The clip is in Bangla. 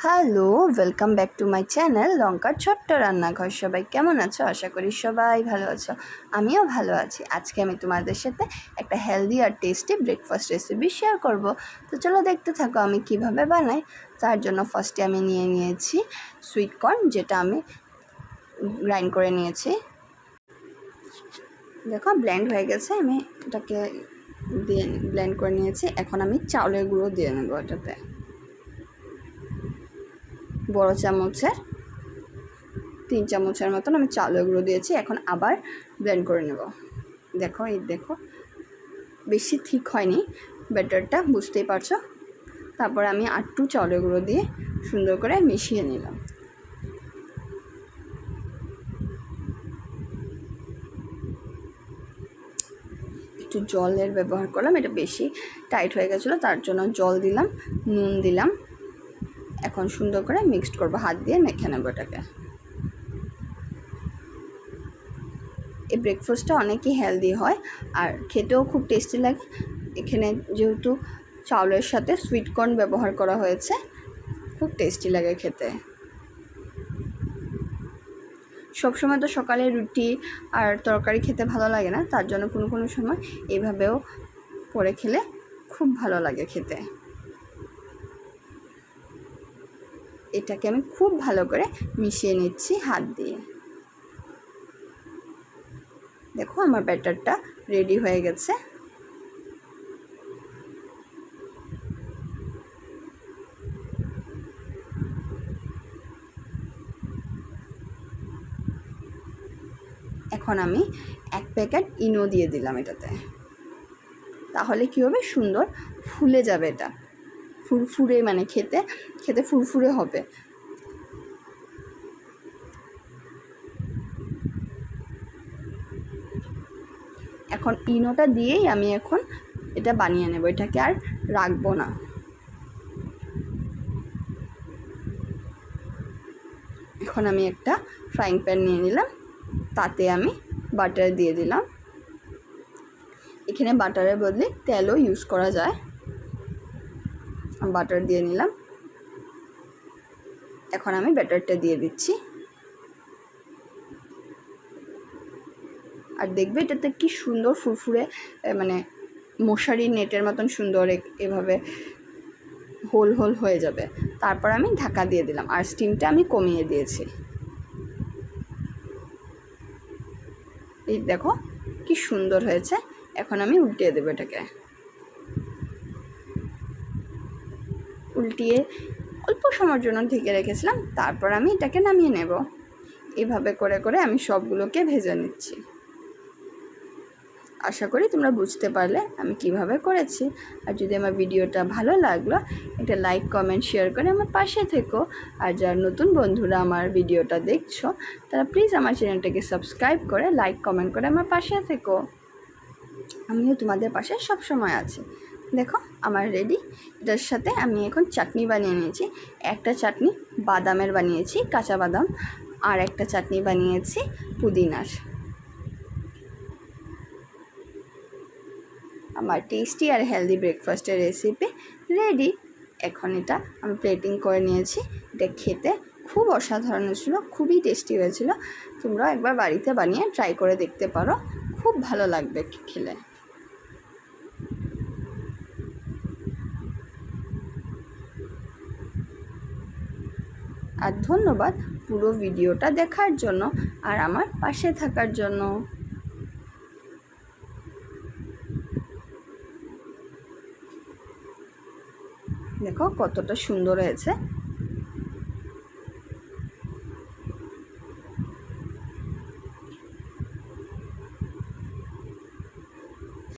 Hello, welcome back to my channel লঙ্কার ছোট্ট রান্নাঘর। সবাই কেমন আছো? আশা করি সবাই ভালো আছো। আমিও ভালো আছি। আজকে আমি তোমাদের সাথে একটা হেলদি আর টেস্টি ব্রেকফাস্ট রেসিপি শেয়ার করব। তো চলো দেখতে থাকো আমি কিভাবে বানাই। তার জন্য ফার্স্টে আমি নিয়ে নিয়েছি সুইট কর্ন, যেটা আমি গ্রাইন্ড করে নিয়েছি। দেখো ব্লেন্ড হয়ে গেছে, আমি এটাকে দিয়ে ব্লেন্ড করে নিয়েছি। এখন আমি চাউলের গুঁড়ো দিয়ে নেবো এটাতে। বড় চামচের 3 চামচের মতন আমি চালের গুঁড়ো দিয়েছি। এখন আবার ব্লেন্ড করে নেব। দেখো বেশি ঠিক হয়নি ব্যাটারটা, বুঝতেই পারছো। তারপর আমি আটটু চালের গুঁড়ো দিয়ে সুন্দর করে মিশিয়ে নিলাম। একটু জলের ব্যবহার করলাম, এটা বেশি টাইট হয়ে গেছিলো, তার জন্য জল দিলাম, নুন দিলাম। এখন সুন্দর করে মিক্সড করবো, হাত দিয়ে মেখে নেবো এটাকে। এই ব্রেকফাস্টটা অনেকই হেলদি হয় আর খেতেও খুব টেস্টি লাগে। এখানে যেহেতু চাউলের সাথে সুইট কর্ন ব্যবহার করা হয়েছে, খুব টেস্টি লাগে খেতে। সবসময় তো সকালে রুটি আর তরকারি খেতে ভালো লাগে না, তার জন্য কোনো কোনো সময় এইভাবেও করে খেলে খুব ভালো লাগে খেতে। এটাকে আমি খুব ভালো করে মিশিয়ে নিচ্ছি হাত দিয়ে। দেখো আমার ব্যাটারটা রেডি হয়ে গেছে। এখন আমি 1 প্যাকেট ইনো দিয়ে দিলাম এটাতে। তাহলে কী হবে, সুন্দর ফুলে যাবে, এটা ফুরফুরে, মানে খেতে ফুরফুরে হবে। এখন ইনোটা দিয়েই আমি এখন এটা বানিয়ে নেব, এটাকে আর রাখবো না। এখন আমি একটা ফ্রাইং প্যান নিয়ে নিলাম, তাতে আমি বাটার দিয়ে দিলাম। এখানে বাটারের বদলে তেলও ইউজ করা যায়। বাটার দিয়ে নিলাম। এখন আমি ব্যাটারটা দিয়ে দিচ্ছি। আর দেখবে এটাতে কি সুন্দর ফুরফুরে, মানে মশারি নেটের মতন সুন্দর এভাবে হোল হোল হয়ে যাবে। তারপর আমি ঢাকা দিয়ে দিলাম আর স্টিমটা আমি কমিয়ে দিয়েছি। এই দেখো কি সুন্দর হয়েছে। এখন আমি উল্টিয়ে দেবো এটাকে। উল্টিয়ে অল্প সময়ের জন্য ঢেকে রেখেছিলাম, তারপর আমি এটাকে নামিয়ে নেব। এভাবে করে করে আমি সবগুলোকে ভেজে নিচ্ছি। আশা করি তোমরা বুঝতে পারলে আমি কিভাবে করেছি। আর যদি আমার ভিডিওটা ভালো লাগলো, একটা লাইক কমেন্ট শেয়ার করে আমার পাশে থেকো। আর যারা নতুন বন্ধুরা আমার ভিডিওটা দেখছো, তারা প্লিজ আমার চ্যানেলটাকে সাবস্ক্রাইব করে লাইক কমেন্ট করে আমার পাশে থেকো। আমিও তোমাদের পাশে সব সময় আছি। দেখো আমার রেডি। এটার সাথে আমি এখন চাটনি বানিয়ে নিয়েছি। একটা চাটনি বাদামের বানিয়েছি, কাঁচা বাদাম, আর একটা চাটনি বানিয়েছি পুদিনার। আমার টেস্টি আর হেলদি ব্রেকফাস্টের রেসিপি রেডি। এখন এটা আমি প্লেটিং করে নিয়েছি। এটা খেতে খুব অসাধারণ ছিল, খুবই টেস্টি হয়েছিল। তোমরা একবার বাড়িতে বানিয়ে ট্রাই করে দেখতে পারো, খুব ভালো লাগবে খেলে। আর ধন্যবাদ পুরো ভিডিওটা দেখার জন্য আর আমার পাশে থাকার জন্য। দেখো কতটা সুন্দর হয়েছে।